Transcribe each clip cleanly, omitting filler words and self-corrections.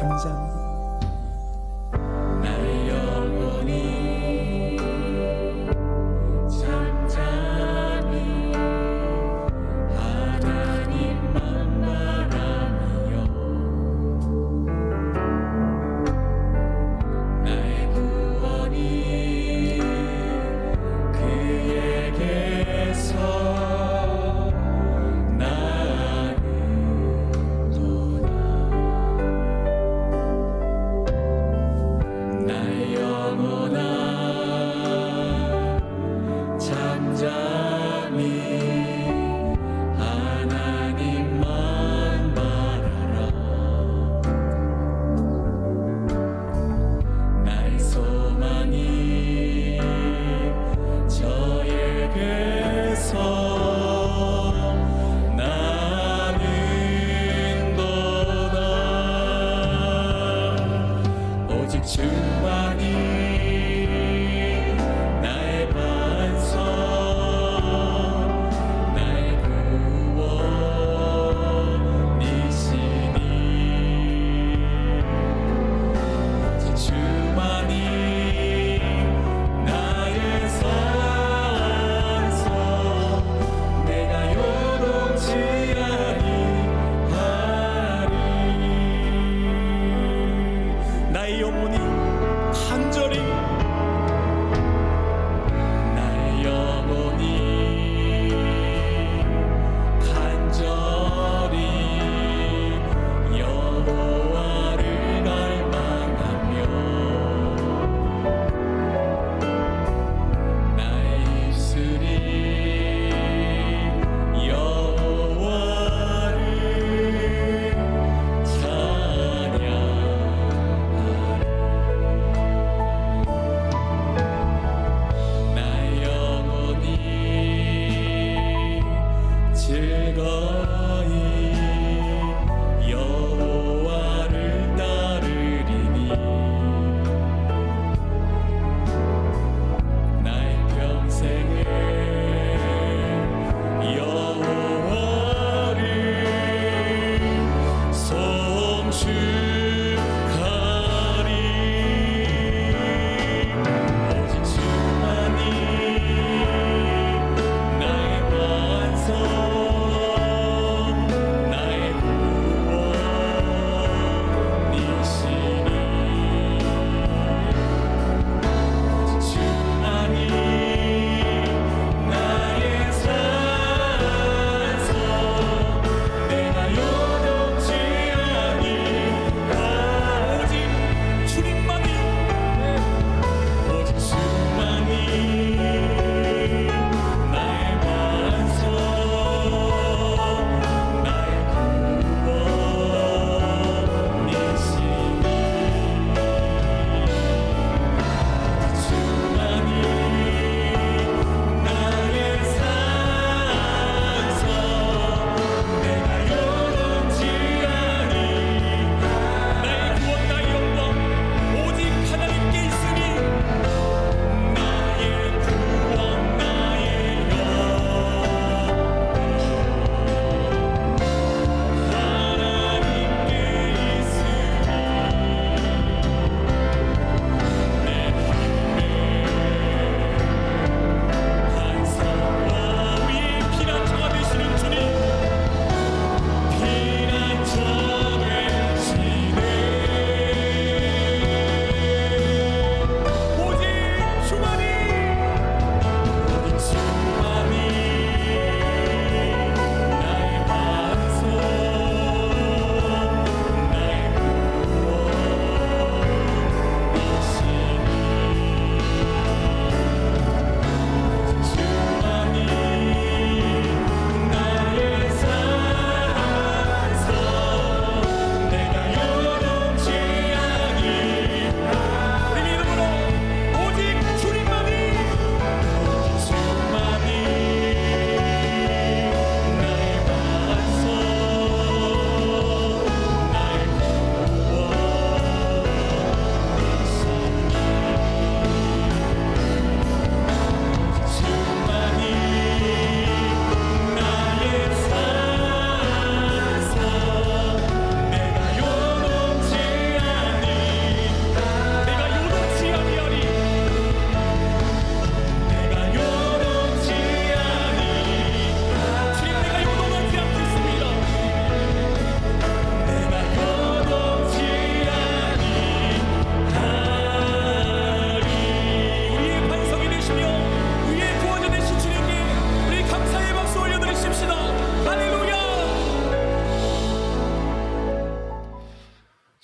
한 잔. 나의 영혼이 잠잠히 하나님만 바라며 나의 구원이 그에게서 나는도다. 나의 영혼아 잠잠히 하나님만 바라라. 나의 소망이 저에게서 나는도다. 오직 주만이 나의 반석, 나의 구원이시니. 오직 주만이 나의 산성, 내가 요동치 아니하리. 나의 영혼이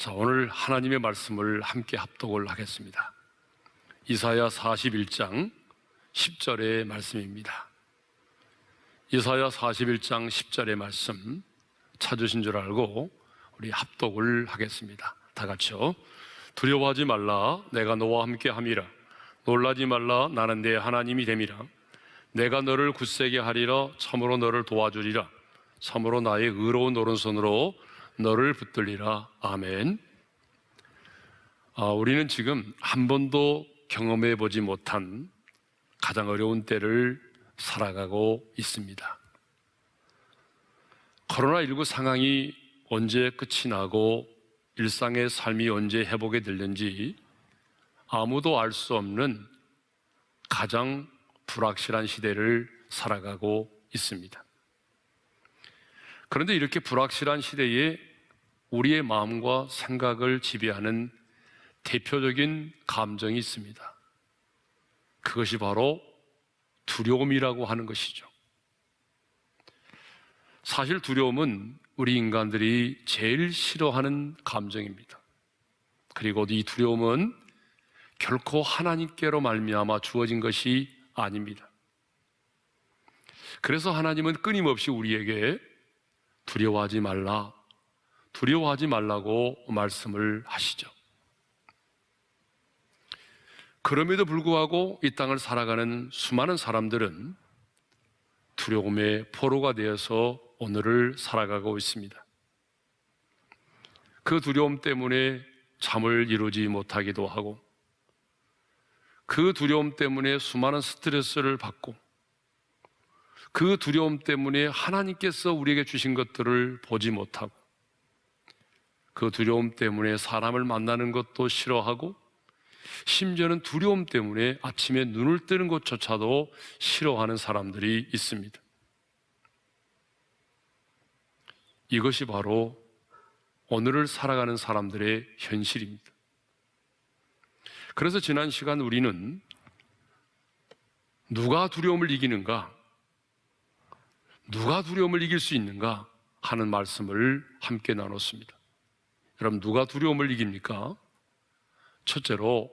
자, 오늘 하나님의 말씀을 함께 합독을 하겠습니다. 이사야 41장 10절의 말씀입니다. 이사야 41장 10절의 말씀 찾으신 줄 알고 우리 합독을 하겠습니다. 다 같이요. 두려워하지 말라, 내가 너와 함께 함이라. 놀라지 말라, 나는 내 하나님이 됨이라. 내가 너를 굳세게 하리라. 참으로 너를 도와주리라. 참으로 나의 의로운 오른손으로 너를 붙들리라. 아멘. 우리는 지금 한 번도 경험해 보지 못한 가장 어려운 때를 살아가고 있습니다. 코로나19 상황이 언제 끝이 나고 일상의 삶이 언제 회복이 될는지 아무도 알 수 없는 가장 불확실한 시대를 살아가고 있습니다. 그런데 이렇게 불확실한 시대에 우리의 마음과 생각을 지배하는 대표적인 감정이 있습니다. 그것이 바로 두려움이라고 하는 것이죠. 사실 두려움은 우리 인간들이 제일 싫어하는 감정입니다. 그리고 이 두려움은 결코 하나님께로 말미암아 주어진 것이 아닙니다. 그래서 하나님은 끊임없이 우리에게 두려워하지 말라, 두려워하지 말라고 말씀을 하시죠. 그럼에도 불구하고 이 땅을 살아가는 수많은 사람들은 두려움의 포로가 되어서 오늘을 살아가고 있습니다. 그 두려움 때문에 잠을 이루지 못하기도 하고, 그 두려움 때문에 수많은 스트레스를 받고, 그 두려움 때문에 하나님께서 우리에게 주신 것들을 보지 못하고, 그 두려움 때문에 사람을 만나는 것도 싫어하고, 심지어는 두려움 때문에 아침에 눈을 뜨는 것조차도 싫어하는 사람들이 있습니다. 이것이 바로 오늘을 살아가는 사람들의 현실입니다. 그래서 지난 시간 우리는 누가 두려움을 이기는가, 누가 두려움을 이길 수 있는가 하는 말씀을 함께 나눴습니다. 여러분, 누가 두려움을 이깁니까? 첫째로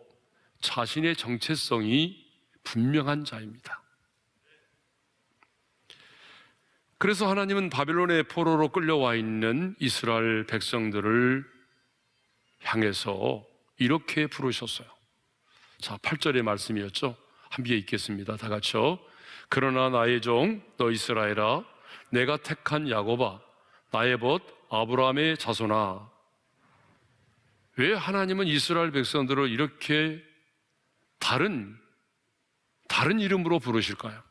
자신의 정체성이 분명한 자입니다. 그래서 하나님은 바벨론의 포로로 끌려와 있는 이스라엘 백성들을 향해서 이렇게 부르셨어요. 자, 8절의 말씀이었죠. 함께 읽겠습니다. 다 같이요. 그러나 나의 종 너 이스라엘아, 내가 택한 야곱아, 나의 벗 아브라함의 자손아. 왜 하나님은 이스라엘 백성들을 이렇게 다른 이름으로 부르실까요?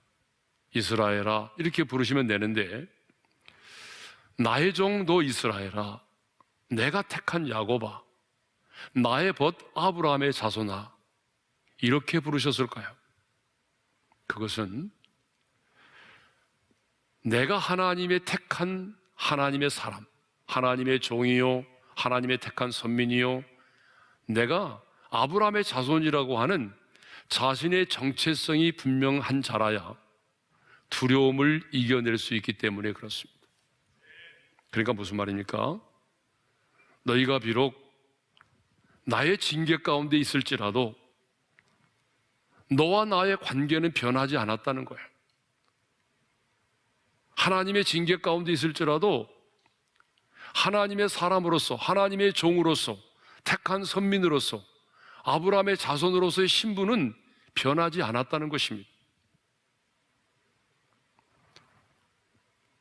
이스라엘아 이렇게 부르시면 되는데, 나의 종 너 이스라엘아, 내가 택한 야곱아, 나의 벗 아브라함의 자손아, 이렇게 부르셨을까요? 그것은 내가 하나님의 택한 하나님의 사람, 하나님의 종이요, 하나님의 택한 선민이요, 내가 아브라함의 자손이라고 하는 자신의 정체성이 분명한 자라야 두려움을 이겨낼 수 있기 때문에 그렇습니다. 그러니까 무슨 말입니까? 너희가 비록 나의 징계 가운데 있을지라도 너와 나의 관계는 변하지 않았다는 거예요. 하나님의 징계 가운데 있을지라도 하나님의 사람으로서, 하나님의 종으로서, 택한 선민으로서, 아브라함의 자손으로서의 신분은 변하지 않았다는 것입니다.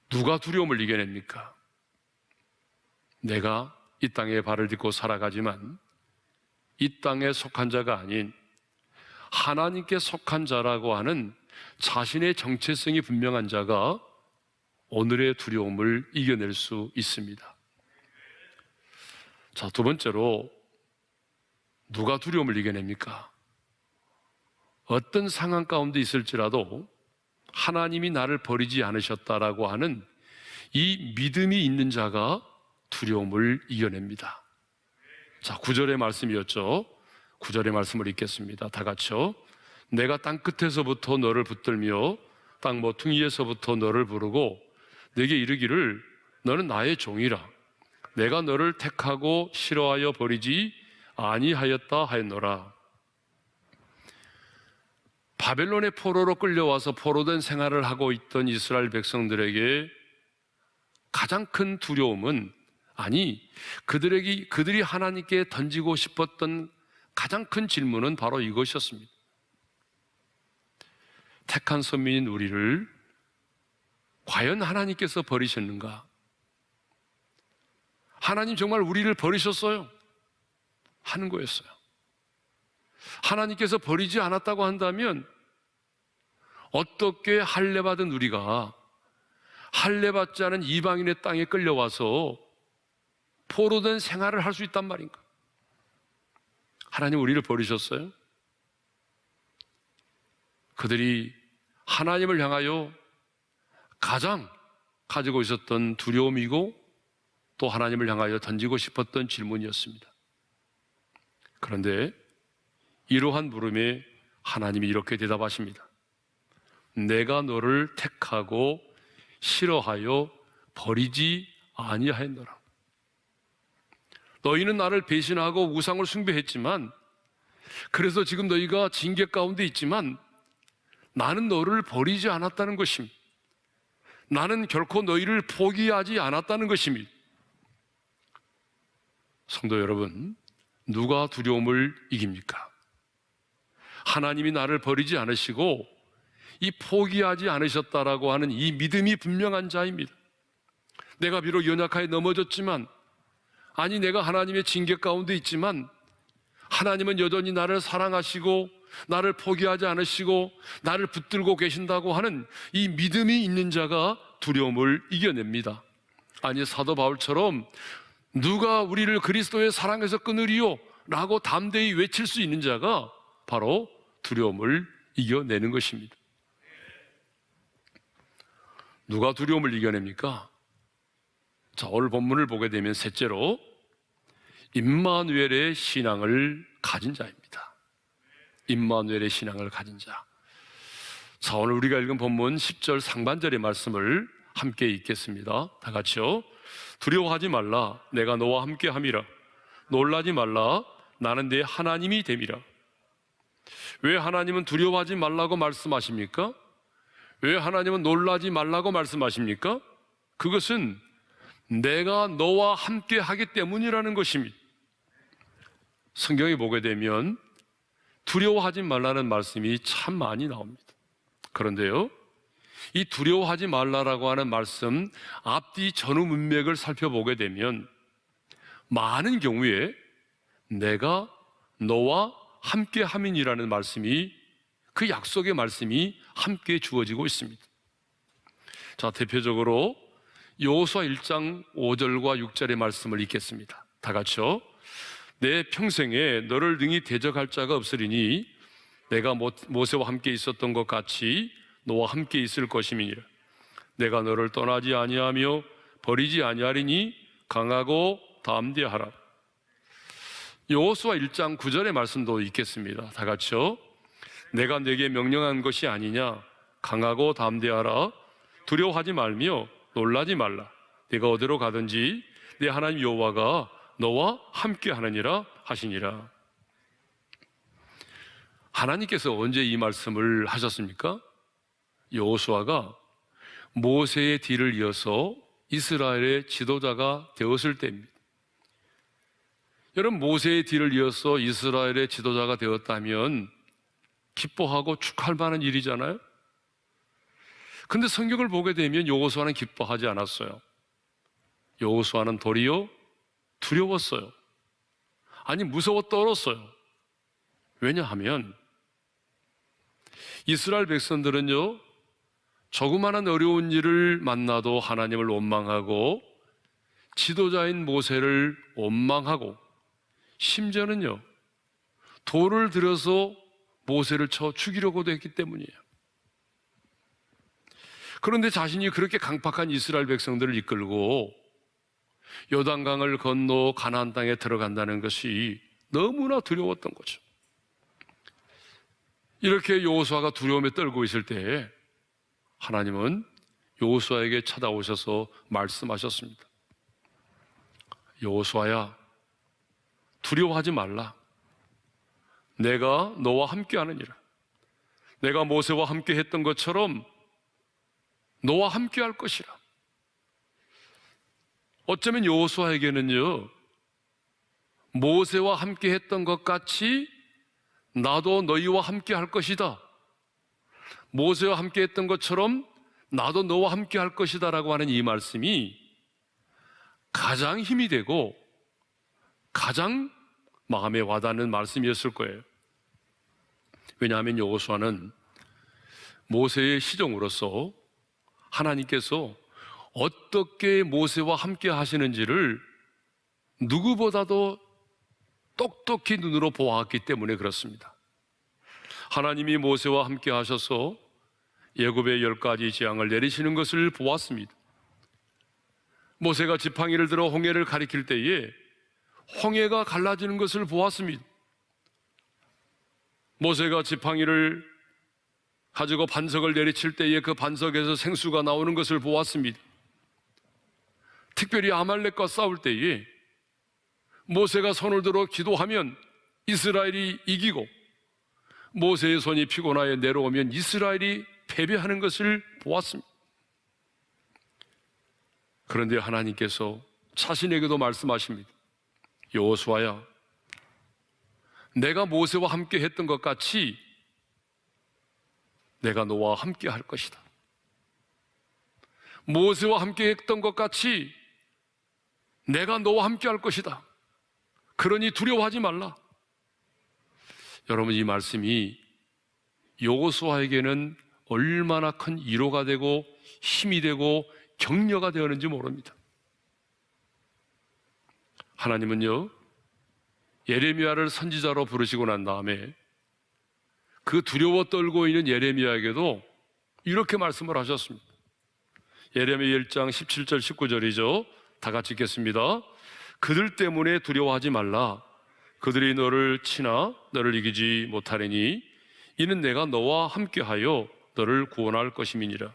누가 두려움을 이겨냅니까? 내가 이 땅에 발을 딛고 살아가지만 이 땅에 속한 자가 아닌 하나님께 속한 자라고 하는 자신의 정체성이 분명한 자가 오늘의 두려움을 이겨낼 수 있습니다. 자, 두 번째로 누가 두려움을 이겨냅니까? 어떤 상황 가운데 있을지라도 하나님이 나를 버리지 않으셨다라고 하는 이 믿음이 있는 자가 두려움을 이겨냅니다. 자, 9절의 말씀이었죠. 9절의 말씀을 읽겠습니다. 다 같이요. 내가 땅 끝에서부터 너를 붙들며 땅 모퉁이에서부터 너를 부르고 내게 이르기를 너는 나의 종이라. 내가 너를 택하고 싫어하여 버리지 아니하였다 하였노라. 바벨론의 포로로 끌려와서 포로된 생활을 하고 있던 이스라엘 백성들에게 가장 큰 두려움은, 아니, 그들이 하나님께 던지고 싶었던 가장 큰 질문은 바로 이것이었습니다. 택한 선민인 우리를 과연 하나님께서 버리셨는가? 하나님 정말 우리를 버리셨어요? 하는 거였어요. 하나님께서 버리지 않았다고 한다면 어떻게 할례받은 우리가 할례받지 않은 이방인의 땅에 끌려와서 포로된 생활을 할 수 있단 말인가? 하나님 우리를 버리셨어요? 그들이 하나님을 향하여 가장 가지고 있었던 두려움이고 또 하나님을 향하여 던지고 싶었던 질문이었습니다. 그런데 이러한 물음에 하나님이 이렇게 대답하십니다. 내가 너를 택하고 싫어하여 버리지 아니하였노라. 너희는 나를 배신하고 우상을 숭배했지만, 그래서 지금 너희가 징계 가운데 있지만 나는 너를 버리지 않았다는 것입니다. 나는 결코 너희를 포기하지 않았다는 것입니다. 성도 여러분, 누가 두려움을 이깁니까? 하나님이 나를 버리지 않으시고 이 포기하지 않으셨다라고 하는 이 믿음이 분명한 자입니다. 내가 비록 연약하게 넘어졌지만, 아니 내가 하나님의 징계 가운데 있지만 하나님은 여전히 나를 사랑하시고 나를 포기하지 않으시고 나를 붙들고 계신다고 하는 이 믿음이 있는 자가 두려움을 이겨냅니다. 아니 사도 바울처럼 누가 우리를 그리스도의 사랑에서 끊으리요? 라고 담대히 외칠 수 있는 자가 바로 두려움을 이겨내는 것입니다. 누가 두려움을 이겨냅니까? 자, 오늘 본문을 보게 되면 셋째로 임마누엘의 신앙을 가진 자입니다. 임마누엘의 신앙을 가진 자. 자, 오늘 우리가 읽은 본문 10절 상반절의 말씀을 함께 읽겠습니다. 다 같이요. 두려워하지 말라, 내가 너와 함께 함이라. 놀라지 말라, 나는 네 하나님이 됨이라. 왜 하나님은 두려워하지 말라고 말씀하십니까? 왜 하나님은 놀라지 말라고 말씀하십니까? 그것은 내가 너와 함께 하기 때문이라는 것입니다. 성경에 보게 되면 두려워하지 말라는 말씀이 참 많이 나옵니다. 그런데요, 이 두려워하지 말라라고 하는 말씀 앞뒤 전후 문맥을 살펴보게 되면 많은 경우에 내가 너와 함께 함이라는 말씀이, 그 약속의 말씀이 함께 주어지고 있습니다. 자, 대표적으로 여호수아 1장 5절과 6절의 말씀을 읽겠습니다. 다 같이요. 내 평생에 너를 능히 대적할 자가 없으리니 내가 모세와 함께 있었던 것 같이 너와 함께 있을 것임이니라. 내가 너를 떠나지 아니하며 버리지 아니하리니 강하고 담대하라. 여호수아 1장 9절의 말씀도 읽겠습니다. 다 같이요. 내가 내게 명령한 것이 아니냐, 강하고 담대하라. 두려워하지 말며 놀라지 말라. 네가 어디로 가든지 네 하나님 여호와가 너와 함께 하느니라 하시니라. 하나님께서 언제 이 말씀을 하셨습니까? 여호수아가 모세의 뒤를 이어서 이스라엘의 지도자가 되었을 때입니다. 여러분, 모세의 뒤를 이어서 이스라엘의 지도자가 되었다면 기뻐하고 축하할 만한 일이잖아요. 근데 성경을 보게 되면 여호수아는 기뻐하지 않았어요. 여호수아는 도리어 두려웠어요. 아니, 무서워 떨었어요. 왜냐하면 이스라엘 백성들은요, 조그마한 어려운 일을 만나도 하나님을 원망하고 지도자인 모세를 원망하고 심지어는요, 돌을 들어서 모세를 쳐 죽이려고도 했기 때문이에요. 그런데 자신이 그렇게 강팍한 이스라엘 백성들을 이끌고 요단강을 건너 가나안 땅에 들어간다는 것이 너무나 두려웠던 거죠. 이렇게 여호수아가 두려움에 떨고 있을 때에 하나님은 여호수아에게 찾아오셔서 말씀하셨습니다. 여호수아야, 두려워하지 말라. 내가 너와 함께하느니라. 내가 모세와 함께 했던 것처럼 너와 함께할 것이라. 어쩌면 여호수아에게는요, 모세와 함께 했던 것 같이 나도 너희와 함께 할 것이다, 모세와 함께 했던 것처럼 나도 너와 함께 할 것이다 라고 하는 이 말씀이 가장 힘이 되고 가장 마음에 와닿는 말씀이었을 거예요. 왜냐하면 여호수아는 모세의 시종으로서 하나님께서 어떻게 모세와 함께 하시는지를 누구보다도 똑똑히 눈으로 보았기 때문에 그렇습니다. 하나님이 모세와 함께 하셔서 애굽의 10가지 재앙을 내리시는 것을 보았습니다. 모세가 지팡이를 들어 홍해를 가리킬 때에 홍해가 갈라지는 것을 보았습니다. 모세가 지팡이를 가지고 반석을 내리칠 때에 그 반석에서 생수가 나오는 것을 보았습니다. 특별히 아말렉과 싸울 때에 모세가 손을 들어 기도하면 이스라엘이 이기고, 모세의 손이 피곤하여 내려오면 이스라엘이 패배하는 것을 보았습니다. 그런데 하나님께서 자신에게도 말씀하십니다. 여호수아야, 내가 모세와 함께 했던 것 같이 내가 너와 함께 할 것이다. 모세와 함께 했던 것 같이 내가 너와 함께 할 것이다. 그러니 두려워하지 말라. 여러분, 이 말씀이 여호수아에게는 얼마나 큰 위로가 되고 힘이 되고 격려가 되었는지 모릅니다. 하나님은요, 예레미야를 선지자로 부르시고 난 다음에 그 두려워 떨고 있는 예레미야에게도 이렇게 말씀을 하셨습니다. 예레미야 1장 17절 19절이죠. 다 같이 읽겠습니다. 그들 때문에 두려워하지 말라. 그들이 너를 치나 너를 이기지 못하리니 이는 내가 너와 함께하여 너를 구원할 것임이니라.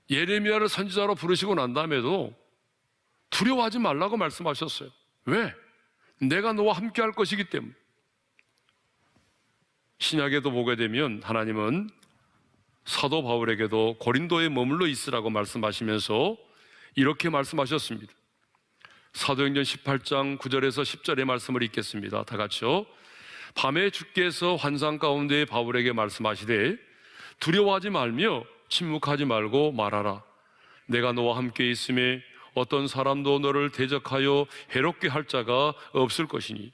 예레미야를 선지자로 부르시고 난 다음에도 두려워하지 말라고 말씀하셨어요. 왜? 내가 너와 함께할 것이기 때문에. 신약에도 보게 되면 하나님은 사도 바울에게도 고린도에 머물러 있으라고 말씀하시면서 이렇게 말씀하셨습니다. 사도행전 18장 9절에서 10절의 말씀을 읽겠습니다. 다 같이요. 밤에 주께서 환상 가운데 바울에게 말씀하시되 두려워하지 말며 침묵하지 말고 말하라. 내가 너와 함께 있음에 어떤 사람도 너를 대적하여 해롭게 할 자가 없을 것이니.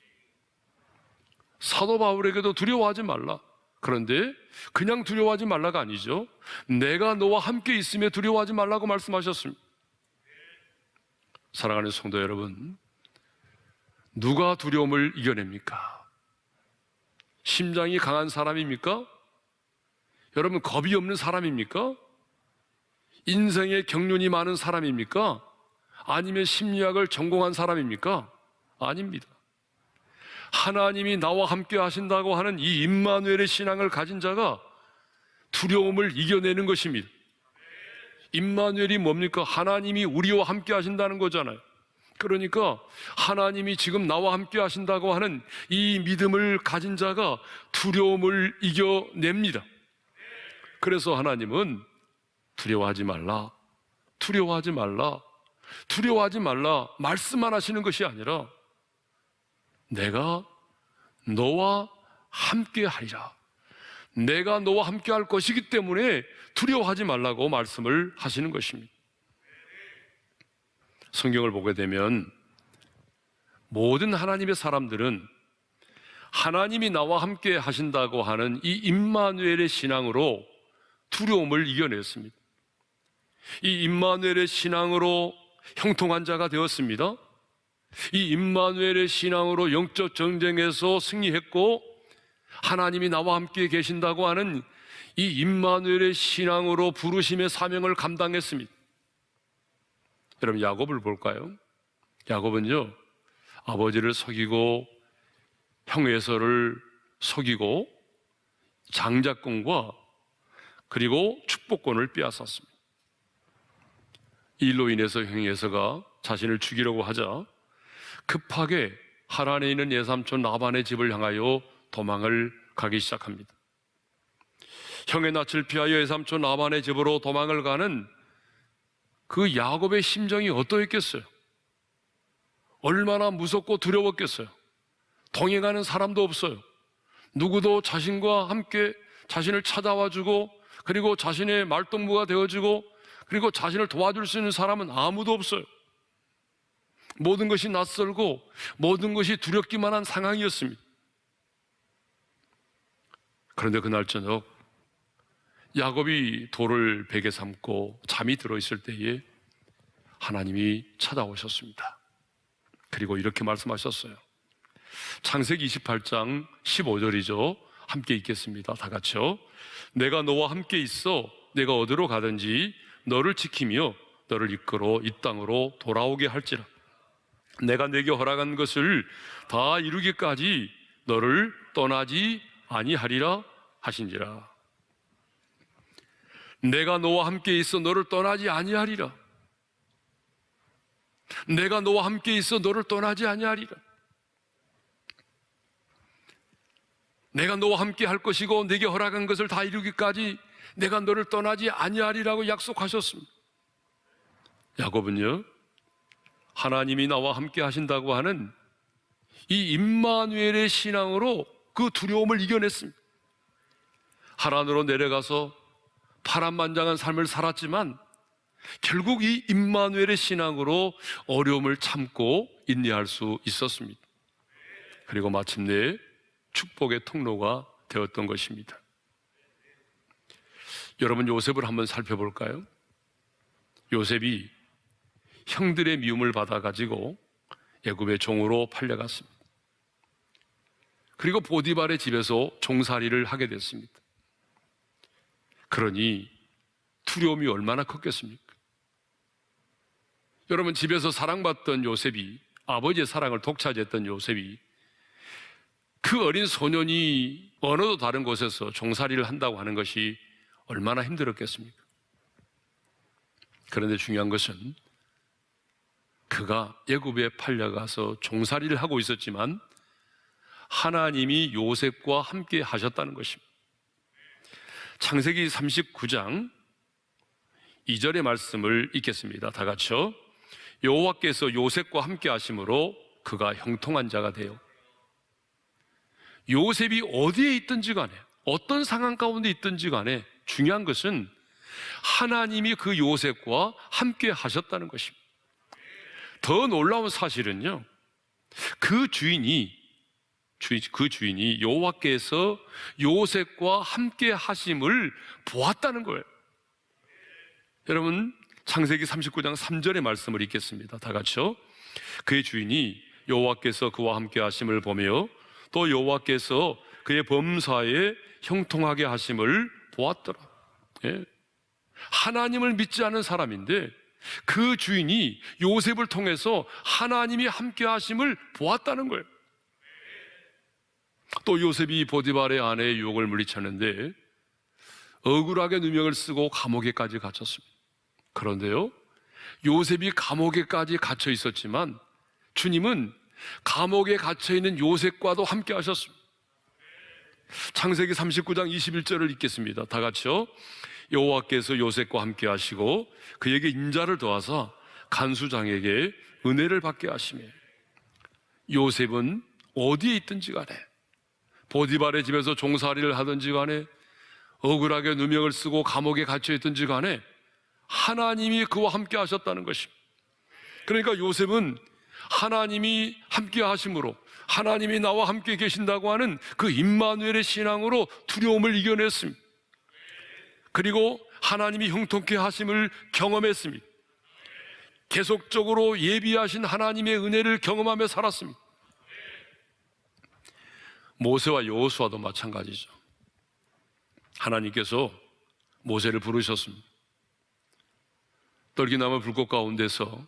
사도 바울에게도 두려워하지 말라. 그런데 그냥 두려워하지 말라가 아니죠. 내가 너와 함께 있음에 두려워하지 말라고 말씀하셨습니다. 사랑하는 성도 여러분, 누가 두려움을 이겨냅니까? 심장이 강한 사람입니까? 여러분, 겁이 없는 사람입니까? 인생에 경륜이 많은 사람입니까? 아니면 심리학을 전공한 사람입니까? 아닙니다. 하나님이 나와 함께 하신다고 하는 이 임마누엘의 신앙을 가진 자가 두려움을 이겨내는 것입니다. 임마누엘이 뭡니까? 하나님이 우리와 함께 하신다는 거잖아요. 그러니까 하나님이 지금 나와 함께 하신다고 하는 이 믿음을 가진 자가 두려움을 이겨냅니다. 그래서 하나님은 두려워하지 말라, 두려워하지 말라, 두려워하지 말라 말씀만 하시는 것이 아니라 내가 너와 함께 하리라, 내가 너와 함께 할 것이기 때문에 두려워하지 말라고 말씀을 하시는 것입니다. 성경을 보게 되면 모든 하나님의 사람들은 하나님이 나와 함께 하신다고 하는 이 임마누엘의 신앙으로 두려움을 이겨냈습니다. 이 임마누엘의 신앙으로 형통한 자가 되었습니다. 이 임마누엘의 신앙으로 영적 전쟁에서 승리했고 하나님이 나와 함께 계신다고 하는 이 임마누엘의 신앙으로 부르심의 사명을 감당했습니다. 여러분, 야곱을 볼까요? 야곱은요, 아버지를 속이고 형 에서를 속이고 장자권과 그리고 축복권을 빼앗았습니다. 이 일로 인해서 형이 에서가 자신을 죽이려고 하자 급하게 하란에 있는 외삼촌 라반의 집을 향하여 도망을 가기 시작합니다. 형의 낯을 피하여 외삼촌 라반의 집으로 도망을 가는 그 야곱의 심정이 어떠했겠어요? 얼마나 무섭고 두려웠겠어요? 동행하는 사람도 없어요. 누구도 자신과 함께 자신을 찾아와주고, 그리고 자신의 말동무가 되어주고, 그리고 자신을 도와줄 수 있는 사람은 아무도 없어요. 모든 것이 낯설고 모든 것이 두렵기만 한 상황이었습니다. 그런데 그날 저녁 야곱이 돌을 베개 삼고 잠이 들어있을 때에 하나님이 찾아오셨습니다. 그리고 이렇게 말씀하셨어요. 창세기 28장 15절이죠. 함께 읽겠습니다. 다 같이요. 내가 너와 함께 있어 내가 어디로 가든지 너를 지키며 너를 이끌어 이 땅으로 돌아오게 할지라. 내가 내게 허락한 것을 다 이루기까지 너를 떠나지 아니하리라 하신지라. 내가 너와 함께 있어 너를 떠나지 아니하리라. 내가 너와 함께 있어 너를 떠나지 아니하리라. 내가 너와 함께 할 것이고 내게 허락한 것을 다 이루기까지 내가 너를 떠나지 아니하리라고 약속하셨습니다. 야곱은요, 하나님이 나와 함께 하신다고 하는 이 임마누엘의 신앙으로 그 두려움을 이겨냈습니다. 하란으로 내려가서 파란만장한 삶을 살았지만 결국 이 임마누엘의 신앙으로 어려움을 참고 인내할 수 있었습니다. 그리고 마침내 축복의 통로가 되었던 것입니다. 여러분, 요셉을 한번 살펴볼까요? 요셉이 형들의 미움을 받아가지고 애굽의 종으로 팔려갔습니다. 그리고 보디발의 집에서 종살이를 하게 됐습니다. 그러니 두려움이 얼마나 컸겠습니까? 여러분, 집에서 사랑받던 요셉이, 아버지의 사랑을 독차지했던 요셉이 그 어린 소년이 어느도 다른 곳에서 종살이를 한다고 하는 것이 얼마나 힘들었겠습니까? 그런데 중요한 것은 그가 애굽에 팔려가서 종살이를 하고 있었지만 하나님이 요셉과 함께 하셨다는 것입니다. 창세기 39장 2절의 말씀을 읽겠습니다. 다 같이요. 여호와께서 요셉과 함께 하심으로 그가 형통한 자가 되어. 요셉이 어디에 있든지 간에, 어떤 상황 가운데 있든지 간에 중요한 것은 하나님이 그 요셉과 함께 하셨다는 것입니다. 더 놀라운 사실은요, 그 주인이 여호와께서 요셉과 함께 하심을 보았다는 거예요. 여러분, 창세기 39장 3절의 말씀을 읽겠습니다. 다 같이요. 그의 주인이 여호와께서 그와 함께 하심을 보며 또 여호와께서 그의 범사에 형통하게 하심을 보았더라. 예. 하나님을 믿지 않은 사람인데 그 주인이 요셉을 통해서 하나님이 함께 하심을 보았다는 거예요. 또 요셉이 보디발의 아내의 유혹을 물리쳤는데 억울하게 누명을 쓰고 감옥에까지 갇혔습니다. 그런데요, 요셉이 감옥에까지 갇혀 있었지만 주님은 감옥에 갇혀 있는 요셉과도 함께 하셨습니다. 창세기 39장 21절을 읽겠습니다. 다 같이요. 여호와께서 요셉과 함께 하시고 그에게 인자를 더하사 간수장에게 은혜를 받게 하시며. 요셉은 어디에 있든지 간에, 보디발의 집에서 종살이를 하든지 간에, 억울하게 누명을 쓰고 감옥에 갇혀 있든지 간에 하나님이 그와 함께 하셨다는 것입니다. 그러니까 요셉은 하나님이 함께 하심으로, 하나님이 나와 함께 계신다고 하는 그 임마누엘의 신앙으로 두려움을 이겨냈습니다. 그리고 하나님이 형통케 하심을 경험했습니다. 계속적으로 예비하신 하나님의 은혜를 경험하며 살았습니다. 모세와 여호수아도 마찬가지죠. 하나님께서 모세를 부르셨습니다. 떨기나무 불꽃 가운데서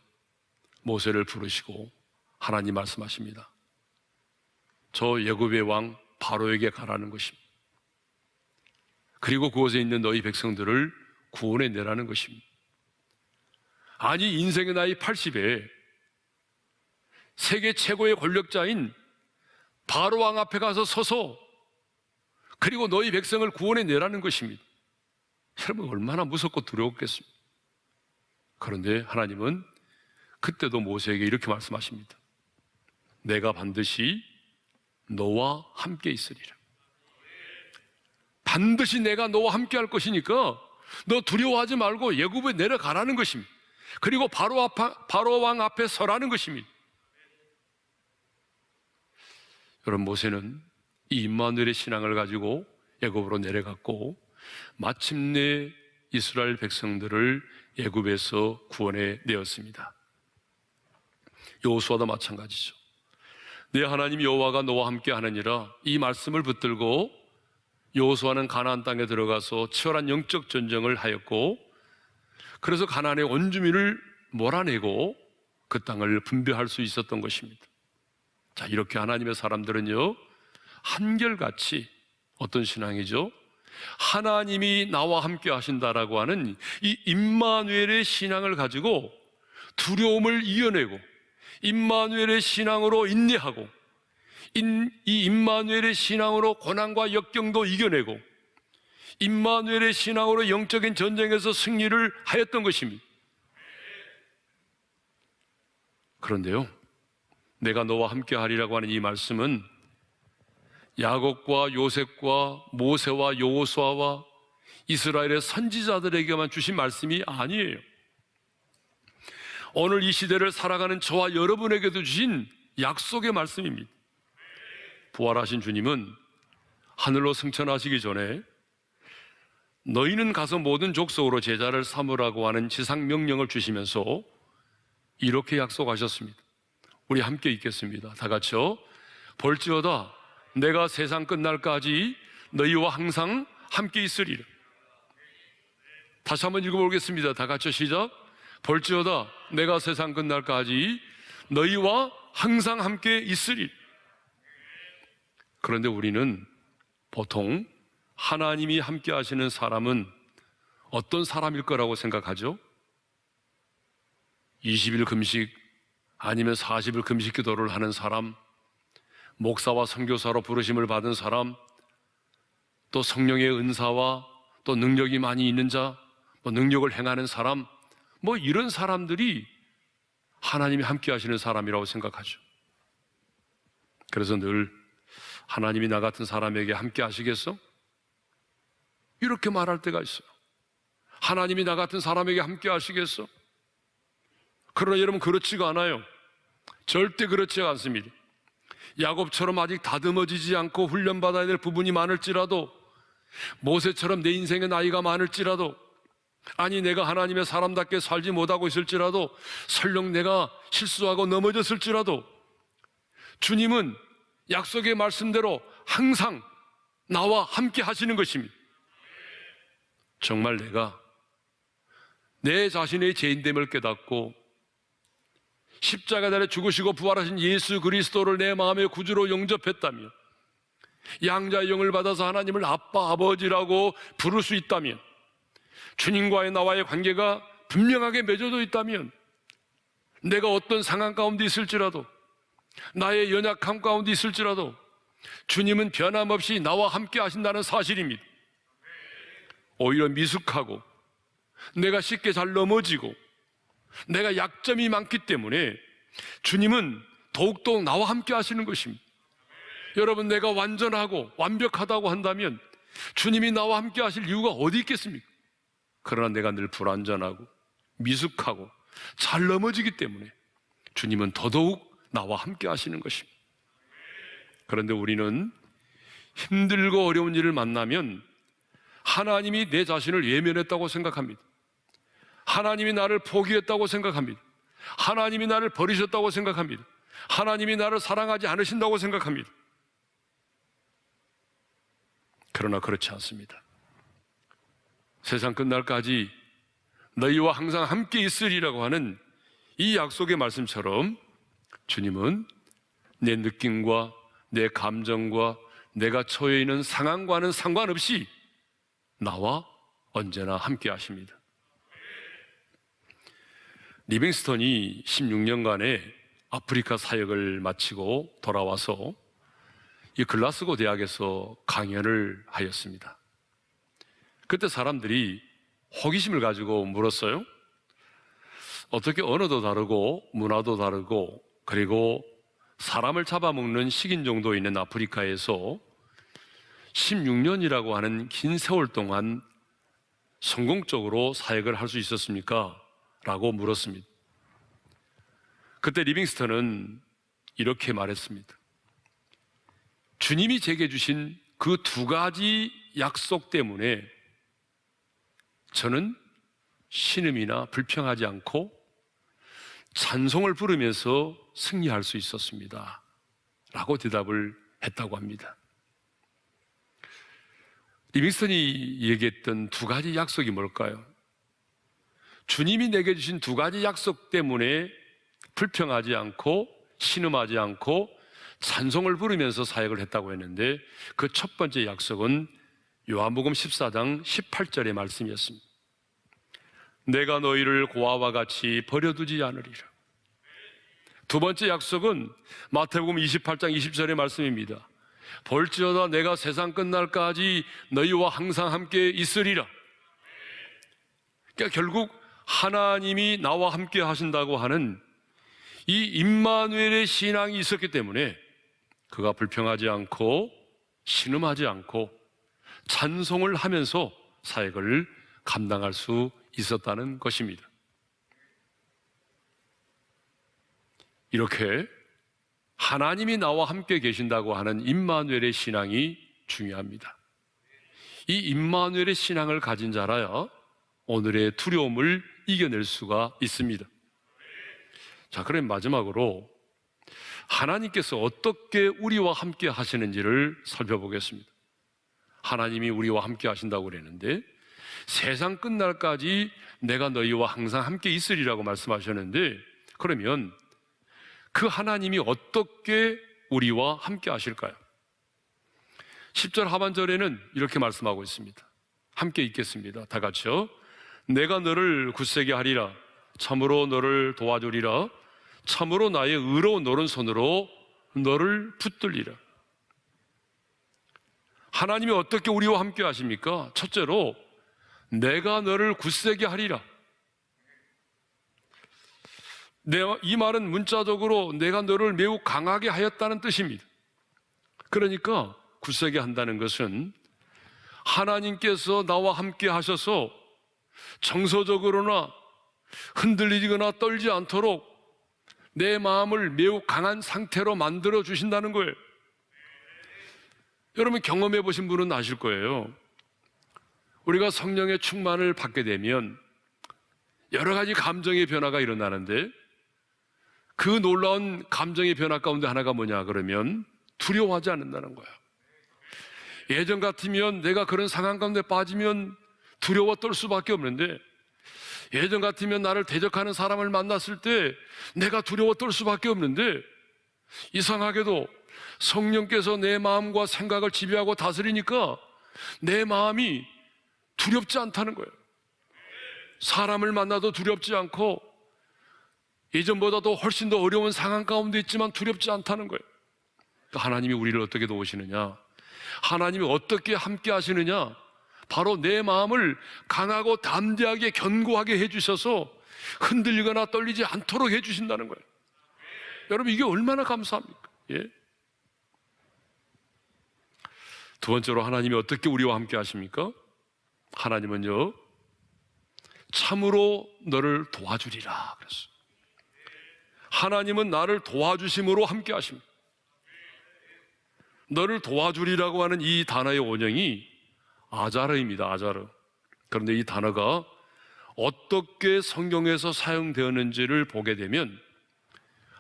모세를 부르시고 하나님 말씀하십니다. 저 애굽의 왕 바로에게 가라는 것입니다. 그리고 그곳에 있는 너희 백성들을 구원해 내라는 것입니다. 아니 인생의 나이 80에 세계 최고의 권력자인 바로 왕 앞에 가서 서서 그리고 너희 백성을 구원해 내라는 것입니다. 여러분 얼마나 무섭고 두려웠겠습니까? 그런데 하나님은 그때도 모세에게 이렇게 말씀하십니다. 내가 반드시 너와 함께 있으리라. 반드시 내가 너와 함께 할 것이니까 너 두려워하지 말고 애굽에 내려가라는 것입니다. 그리고 바로 왕 앞에 서라는 것입니다. 여러분 모세는 이 임마누엘의 신앙을 가지고 애굽으로 내려갔고 마침내 이스라엘 백성들을 애굽에서 구원해 내었습니다. 여호수아도 마찬가지죠. 내 하나님 여호와가 너와 함께 하느니라 이 말씀을 붙들고 여호수아는 가나안 땅에 들어가서 치열한 영적 전쟁을 하였고 그래서 가나안의 원주민을 몰아내고 그 땅을 분배할 수 있었던 것입니다. 자, 이렇게 하나님의 사람들은요 한결같이 어떤 신앙이죠? 하나님이 나와 함께 하신다라고 하는 이 임마누엘의 신앙을 가지고 두려움을 이겨내고 임마누엘의 신앙으로 인내하고 이 임마누엘의 신앙으로 고난과 역경도 이겨내고 임마누엘의 신앙으로 영적인 전쟁에서 승리를 하였던 것입니다. 그런데요, 내가 너와 함께 하리라고 하는 이 말씀은 야곱과 요셉과 모세와 여호수아와 이스라엘의 선지자들에게만 주신 말씀이 아니에요. 오늘 이 시대를 살아가는 저와 여러분에게도 주신 약속의 말씀입니다. 부활하신 주님은 하늘로 승천하시기 전에 너희는 가서 모든 족속으로 제자를 삼으라고 하는 지상 명령을 주시면서 이렇게 약속하셨습니다. 우리 함께 읽겠습니다. 다 같이요. 볼지어다 내가 세상 끝날까지 너희와 항상 함께 있으리라. 다시 한번 읽어보겠습니다. 다 같이 시작. 볼지어다 내가 세상 끝날까지 너희와 항상 함께 있으리라. 그런데 우리는 보통 하나님이 함께 하시는 사람은 어떤 사람일 거라고 생각하죠? 20일 금식 아니면 40일 금식 기도를 하는 사람, 목사와 선교사로 부르심을 받은 사람, 또 성령의 은사와 또 능력이 많이 있는 자, 뭐 능력을 행하는 사람, 뭐 이런 사람들이 하나님이 함께 하시는 사람이라고 생각하죠. 그래서 늘 하나님이 나 같은 사람에게 함께 하시겠어? 이렇게 말할 때가 있어요. 하나님이 나 같은 사람에게 함께 하시겠어? 그러나 여러분 그렇지가 않아요. 절대 그렇지 않습니다. 야곱처럼 아직 다듬어지지 않고 훈련받아야 될 부분이 많을지라도, 모세처럼 내 인생의 나이가 많을지라도, 아니 내가 하나님의 사람답게 살지 못하고 있을지라도, 설령 내가 실수하고 넘어졌을지라도 주님은 약속의 말씀대로 항상 나와 함께 하시는 것입니다. 정말 내가 내 자신의 죄인됨을 깨닫고 십자가 아래 죽으시고 부활하신 예수 그리스도를 내 마음의 구주로 영접했다면, 양자의 영을 받아서 하나님을 아빠 아버지라고 부를 수 있다면, 주님과의 나와의 관계가 분명하게 맺어져 있다면, 내가 어떤 상황 가운데 있을지라도, 나의 연약함 가운데 있을지라도 주님은 변함없이 나와 함께 하신다는 사실입니다. 오히려 미숙하고 내가 쉽게 잘 넘어지고 내가 약점이 많기 때문에 주님은 더욱더 나와 함께 하시는 것입니다. 여러분, 내가 완전하고 완벽하다고 한다면 주님이 나와 함께 하실 이유가 어디 있겠습니까? 그러나 내가 늘 불완전하고 미숙하고 잘 넘어지기 때문에 주님은 더더욱 나와 함께 하시는 것입니다. 그런데 우리는 힘들고 어려운 일을 만나면 하나님이 내 자신을 외면했다고 생각합니다. 하나님이 나를 포기했다고 생각합니다. 하나님이 나를 버리셨다고 생각합니다. 하나님이 나를 사랑하지 않으신다고 생각합니다. 그러나 그렇지 않습니다. 세상 끝날까지 너희와 항상 함께 있으리라고 하는 이 약속의 말씀처럼 주님은 내 느낌과 내 감정과 내가 처해 있는 상황과는 상관없이 나와 언제나 함께 하십니다. 리빙스턴이 16년간의 아프리카 사역을 마치고 돌아와서 이 글라스고 대학에서 강연을 하였습니다. 그때 사람들이 호기심을 가지고 물었어요. 어떻게 언어도 다르고 문화도 다르고 그리고 사람을 잡아먹는 식인종도 있는 아프리카에서 16년이라고 하는 긴 세월 동안 성공적으로 사역을 할 수 있었습니까? 라고 물었습니다. 그때 리빙스턴은 이렇게 말했습니다. 주님이 제게 주신 그 두 가지 약속 때문에 저는 신음이나 불평하지 않고 찬송을 부르면서 승리할 수 있었습니다. 라고 대답을 했다고 합니다. 리빙스턴이 얘기했던 두 가지 약속이 뭘까요? 주님이 내게 주신 두 가지 약속 때문에 불평하지 않고 신음하지 않고 찬송을 부르면서 사역을 했다고 했는데 그 첫 번째 약속은 요한복음 14장 18절의 말씀이었습니다. 내가 너희를 고아와 같이 버려두지 않으리라. 두 번째 약속은 마태복음 28장 20절의 말씀입니다. 볼지어다 내가 세상 끝날까지 너희와 항상 함께 있으리라. 그러니까 결국 하나님이 나와 함께 하신다고 하는 이 임마누엘의 신앙이 있었기 때문에 그가 불평하지 않고 신음하지 않고 찬송을 하면서 사역을 감당할 수 있었다는 것입니다. 이렇게 하나님이 나와 함께 계신다고 하는 임마누엘의 신앙이 중요합니다. 이 임마누엘의 신앙을 가진 자라야 오늘의 두려움을 이겨낼 수가 있습니다. 자, 그럼 마지막으로 하나님께서 어떻게 우리와 함께 하시는지를 살펴보겠습니다. 하나님이 우리와 함께 하신다고 그랬는데 세상 끝날까지 내가 너희와 항상 함께 있으리라고 말씀하셨는데 그러면 그 하나님이 어떻게 우리와 함께 하실까요? 10절 하반절에는 이렇게 말씀하고 있습니다. 함께 읽겠습니다. 다 같이요. 내가 너를 굳세게 하리라. 참으로 너를 도와주리라. 참으로 나의 의로운 오른손으로 너를 붙들리라. 하나님이 어떻게 우리와 함께 하십니까? 첫째로 내가 너를 굳세게 하리라. 이 말은 문자적으로 내가 너를 매우 강하게 하였다는 뜻입니다. 그러니까 굳세게 한다는 것은 하나님께서 나와 함께 하셔서 정서적으로나 흔들리거나 떨지 않도록 내 마음을 매우 강한 상태로 만들어 주신다는 거예요. 여러분 경험해 보신 분은 아실 거예요. 우리가 성령의 충만을 받게 되면 여러 가지 감정의 변화가 일어나는데 그 놀라운 감정의 변화 가운데 하나가 뭐냐 그러면 두려워하지 않는다는 거예요. 예전 같으면 내가 그런 상황 가운데 빠지면 두려워 떨 수밖에 없는데 예전 같으면 나를 대적하는 사람을 만났을 때 내가 두려워 떨 수밖에 없는데 이상하게도 성령께서 내 마음과 생각을 지배하고 다스리니까 내 마음이 두렵지 않다는 거예요. 사람을 만나도 두렵지 않고 예전보다도 훨씬 더 어려운 상황 가운데 있지만 두렵지 않다는 거예요. 하나님이 우리를 어떻게 도우시느냐? 하나님이 어떻게 함께 하시느냐? 바로 내 마음을 강하고 담대하게 견고하게 해주셔서 흔들리거나 떨리지 않도록 해주신다는 거예요. 여러분 이게 얼마나 감사합니까? 예? 두 번째로 하나님이 어떻게 우리와 함께 하십니까? 하나님은요 참으로 너를 도와주리라 그랬어요. 하나님은 나를 도와주심으로 함께 하십니다. 너를 도와주리라고 하는 이 단어의 원형이 아자르입니다. 아자르. 그런데 이 단어가 어떻게 성경에서 사용되었는지를 보게 되면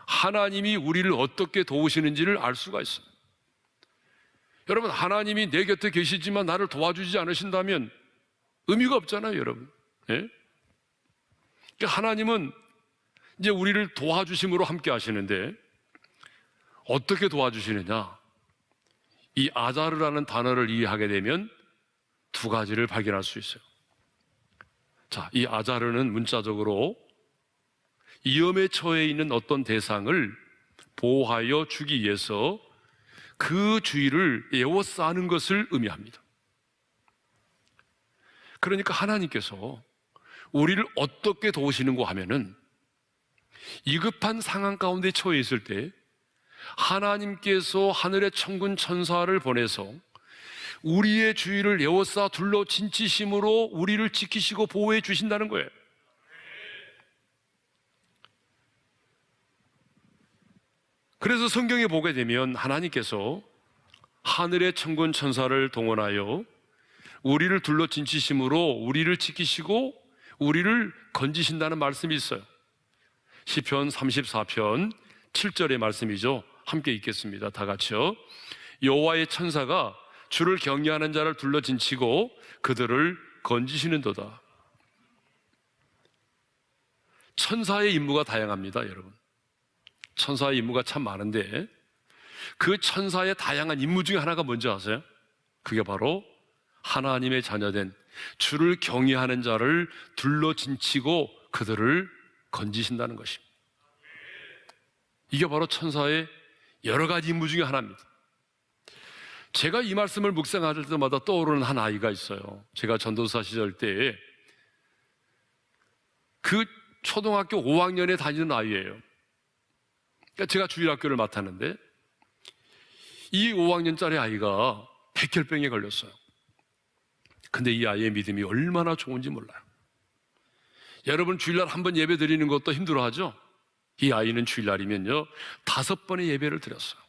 하나님이 우리를 어떻게 도우시는지를 알 수가 있어요. 여러분 하나님이 내 곁에 계시지만 나를 도와주지 않으신다면 의미가 없잖아요, 여러분. 예? 그러니까 하나님은 이제 우리를 도와주심으로 함께 하시는데 어떻게 도와주시느냐? 이 아자르라는 단어를 이해하게 되면 두 가지를 발견할 수 있어요. 자, 이 아자르는 문자적으로 위험에 처해 있는 어떤 대상을 보호하여 주기 위해서 그 주위를 에워싸는 것을 의미합니다. 그러니까 하나님께서 우리를 어떻게 도우시는가 하면은 위급한 상황 가운데 처해 있을 때 하나님께서 하늘의 천군 천사를 보내서 우리의 주위를 에워싸 둘러 진치심으로 우리를 지키시고 보호해 주신다는 거예요. 그래서 성경에 보게 되면 하나님께서 하늘의 천군 천사를 동원하여 우리를 둘러 진치심으로 우리를 지키시고 우리를 건지신다는 말씀이 있어요. 시편 34편 7절의 말씀이죠. 함께 읽겠습니다. 다 같이요. 여호와의 천사가 주를 경외하는 자를 둘러 진치고 그들을 건지시는도다. 천사의 임무가 다양합니다, 여러분. 천사의 임무가 참 많은데 그 천사의 다양한 임무 중에 하나가 뭔지 아세요? 그게 바로 하나님의 자녀된 주를 경외하는 자를 둘러 진치고 그들을 건지신다는 것입니다. 이게 바로 천사의 여러 가지 임무 중에 하나입니다. 제가 이 말씀을 묵상할 때마다 떠오르는 한 아이가 있어요. 제가 전도사 시절 때에 그 초등학교 5학년에 다니는 아이예요. 그러니까 제가 주일학교를 맡았는데 이 5학년짜리 아이가 백혈병에 걸렸어요. 근데 이 아이의 믿음이 얼마나 좋은지 몰라요. 여러분, 주일날 한 번 예배 드리는 것도 힘들어하죠? 이 아이는 주일날이면요 5번의 예배를 드렸어요.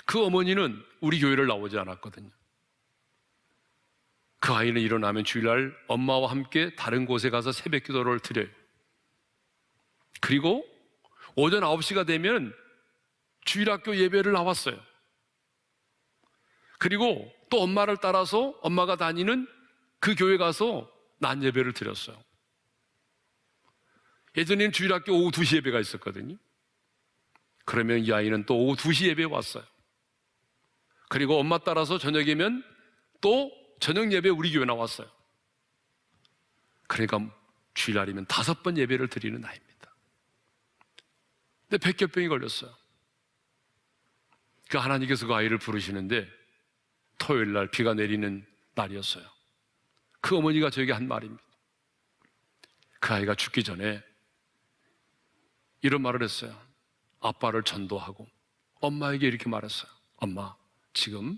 그 어머니는 우리 교회를 나오지 않았거든요. 그 아이는 일어나면 주일날 엄마와 함께 다른 곳에 가서 새벽 기도를 드려요. 그리고 오전 9시가 되면 주일학교 예배를 나왔어요. 그리고 또 엄마를 따라서 엄마가 다니는 그 교회 가서 낮 예배를 드렸어요. 예전에는 주일학교 오후 2시 예배가 있었거든요. 그러면 이 아이는 또 오후 2시 예배에 왔어요. 그리고 엄마 따라서 저녁이면 또 저녁 예배 우리 교회 나왔어요. 그러니까 주일날이면 5번 예배를 드리는 아이입니다. 근데 백혈병이 걸렸어요. 그 하나님께서 그 아이를 부르시는데 토요일 날 비가 내리는 날이었어요. 그 어머니가 저에게 한 말입니다. 그 아이가 죽기 전에 이런 말을 했어요. 아빠를 전도하고 엄마에게 이렇게 말했어요. 엄마, 지금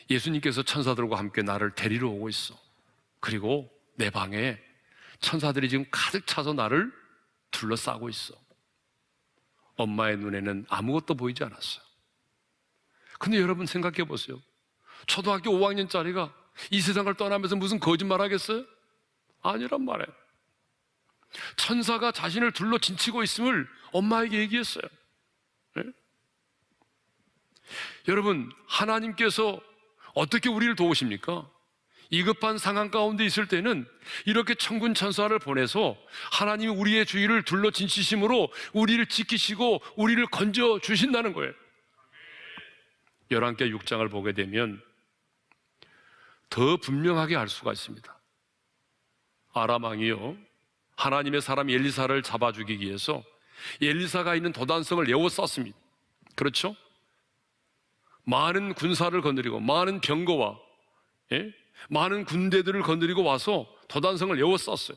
예수님께서 천사들과 함께 나를 데리러 오고 있어. 그리고 내 방에 천사들이 지금 가득 차서 나를 둘러싸고 있어. 엄마의 눈에는 아무것도 보이지 않았어요. 근데 여러분 생각해 보세요. 초등학교 5학년짜리가 이 세상을 떠나면서 무슨 거짓말 하겠어요? 아니란 말이에요. 천사가 자신을 둘러 진치고 있음을 엄마에게 얘기했어요. 네? 여러분, 하나님께서 어떻게 우리를 도우십니까? 위급한 상황 가운데 있을 때는 이렇게 천군 천사를 보내서 하나님이 우리의 주위를 둘러 진치심으로 우리를 지키시고 우리를 건져 주신다는 거예요. 열왕기 6장을 보게 되면 더 분명하게 알 수가 있습니다. 아람 왕이요, 하나님의 사람 엘리사를 잡아 죽이기 위해서 엘리사가 있는 도단성을 에워쌌습니다. 그렇죠? 많은 군사를 거느리고 많은 병거와 많은 군대들을 거느리고 와서 도단성을 에워쌌어요.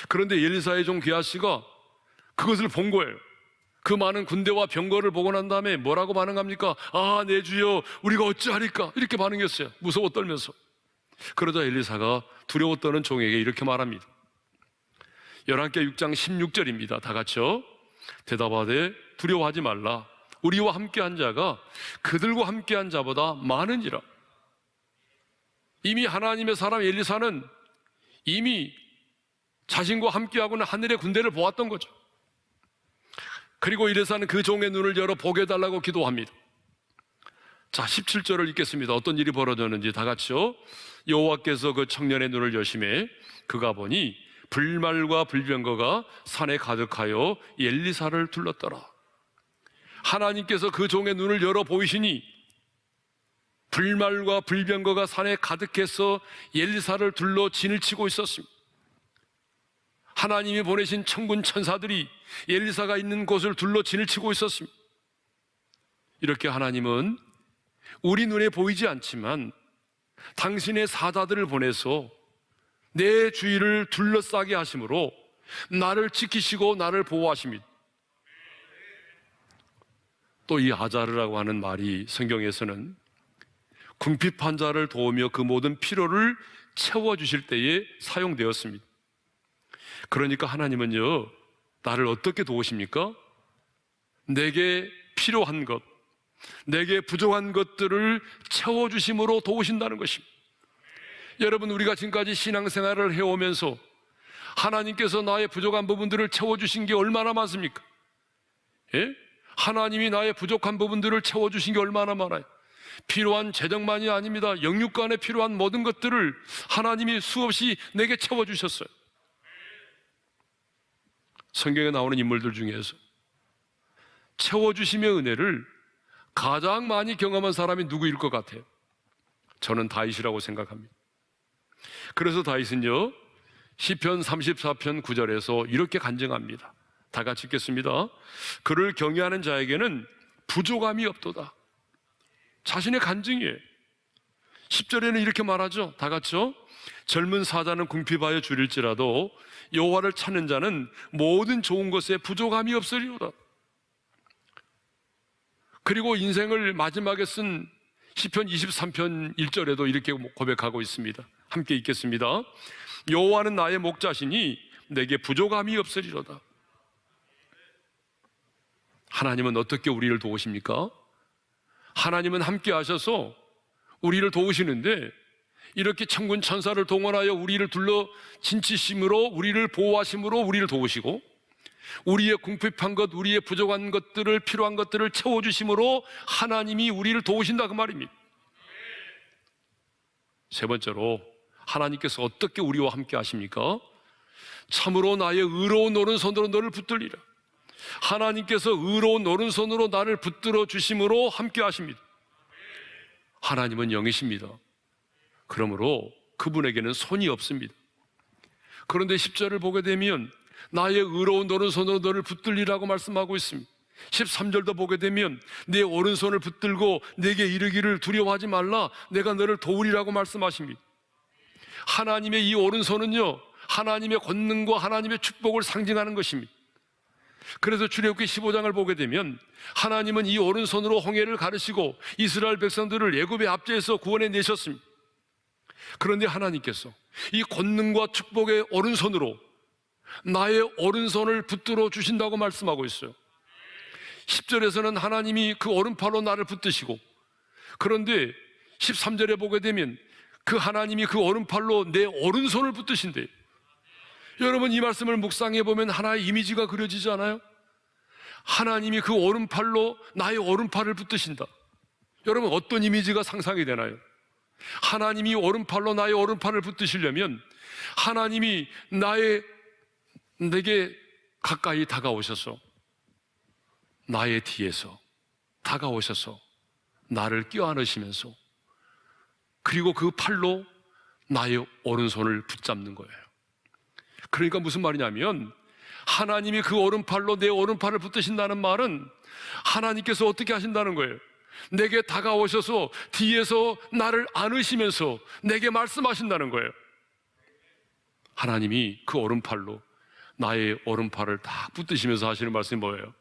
그런데 엘리사의 종 게하시가 그것을 본 거예요. 그 많은 군대와 병거를 보고 난 다음에 뭐라고 반응합니까? 아, 내 주여, 우리가 어찌하리까? 이렇게 반응했어요. 무서워 떨면서. 그러자 엘리사가 두려워 떠는 종에게 이렇게 말합니다. 열왕기 6장 16절입니다. 다 같이요. 대답하되 두려워하지 말라. 우리와 함께한 자가 그들과 함께한 자보다 많으니라. 이미 하나님의 사람 엘리사는 이미 자신과 함께하고는 하늘의 군대를 보았던 거죠. 그리고 엘리사는 그 종의 눈을 열어 보게 해달라고 기도합니다. 자, 17절을 읽겠습니다. 어떤 일이 벌어졌는지 다 같이요. 여호와께서 그 청년의 눈을 여심해 그가 보니 불말과 불병거가 산에 가득하여 엘리사를 둘렀더라. 하나님께서 그 종의 눈을 열어 보이시니 불말과 불병거가 산에 가득해서 엘리사를 둘러 진을 치고 있었습니다. 하나님이 보내신 천군 천사들이 엘리사가 있는 곳을 둘러 진을 치고 있었습니다. 이렇게 하나님은 우리 눈에 보이지 않지만 당신의 사자들을 보내서 내 주위를 둘러싸게 하심으로 나를 지키시고 나를 보호하십니다. 또 이 아자르라고 하는 말이 성경에서는 궁핍한 자를 도우며 그 모든 필요를 채워주실 때에 사용되었습니다. 그러니까 하나님은요, 나를 어떻게 도우십니까? 내게 필요한 것, 내게 부족한 것들을 채워주심으로 도우신다는 것입니다. 여러분, 우리가 지금까지 신앙생활을 해오면서 하나님께서 나의 부족한 부분들을 채워주신 게 얼마나 많습니까? 예? 하나님이 나의 부족한 부분들을 채워주신 게 얼마나 많아요. 필요한 재정만이 아닙니다. 영육간에 필요한 모든 것들을 하나님이 수없이 내게 채워주셨어요. 성경에 나오는 인물들 중에서 채워주심의 은혜를 가장 많이 경험한 사람이 누구일 것 같아요? 저는 다윗이라고 생각합니다. 그래서 다윗은요, 시편 34편 9절에서 이렇게 간증합니다. 다 같이 읽겠습니다. 그를 경외하는 자에게는 부족함이 없도다. 자신의 간증이에요. 10절에는 이렇게 말하죠. 다 같이요. 젊은 사자는 궁핍하여 줄일지라도 여호와를 찾는 자는 모든 좋은 것에 부족함이 없으리로다. 그리고 인생을 마지막에 쓴 시편 23편 1절에도 이렇게 고백하고 있습니다. 함께 읽겠습니다. 여호와는 나의 목자시니 내게 부족함이 없으리로다. 하나님은 어떻게 우리를 도우십니까? 하나님은 함께 하셔서 우리를 도우시는데 이렇게 천군 천사를 동원하여 우리를 둘러 진치심으로, 우리를 보호하심으로 우리를 도우시고, 우리의 궁핍한 것, 우리의 부족한 것들을, 필요한 것들을 채워주심으로 하나님이 우리를 도우신다, 그 말입니다. 세 번째로, 하나님께서 어떻게 우리와 함께 하십니까? 참으로 나의 의로운 오른손으로 너를 붙들리라. 하나님께서 의로운 오른손으로 나를 붙들어 주심으로 함께 하십니다. 하나님은 영이십니다. 그러므로 그분에게는 손이 없습니다. 그런데 10절을 보게 되면 나의 의로운 오른손으로 너를 붙들리라고 말씀하고 있습니다. 13절도 보게 되면 내 오른손을 붙들고 내게 이르기를 두려워하지 말라, 내가 너를 도우리라고 말씀하십니다. 하나님의 이 오른손은요, 하나님의 권능과 하나님의 축복을 상징하는 것입니다. 그래서 출애굽기 15장을 보게 되면 하나님은 이 오른손으로 홍해를 가르시고 이스라엘 백성들을 애굽의 압제에서 구원해 내셨습니다. 그런데 하나님께서 이 권능과 축복의 오른손으로 나의 오른손을 붙들어 주신다고 말씀하고 있어요. 10절에서는 하나님이 그 오른팔로 나를 붙드시고, 그런데 13절에 보게 되면 그 하나님이 그 오른팔로 내 오른손을 붙드신대요. 여러분, 이 말씀을 묵상해 보면 하나의 이미지가 그려지지 않아요? 하나님이 그 오른팔로 나의 오른팔을 붙드신다. 여러분, 어떤 이미지가 상상이 되나요? 하나님이 오른팔로 나의 오른팔을 붙드시려면 하나님이 내게 가까이 다가오셔서 나의 뒤에서 다가오셔서 나를 껴안으시면서, 그리고 그 팔로 나의 오른손을 붙잡는 거예요. 그러니까 무슨 말이냐면, 하나님이 그 오른팔로 내 오른팔을 붙드신다는 말은 하나님께서 어떻게 하신다는 거예요? 내게 다가오셔서 뒤에서 나를 안으시면서 내게 말씀하신다는 거예요. 하나님이 그 오른팔로 나의 오른팔을 딱 붙드시면서 하시는 말씀이 뭐예요?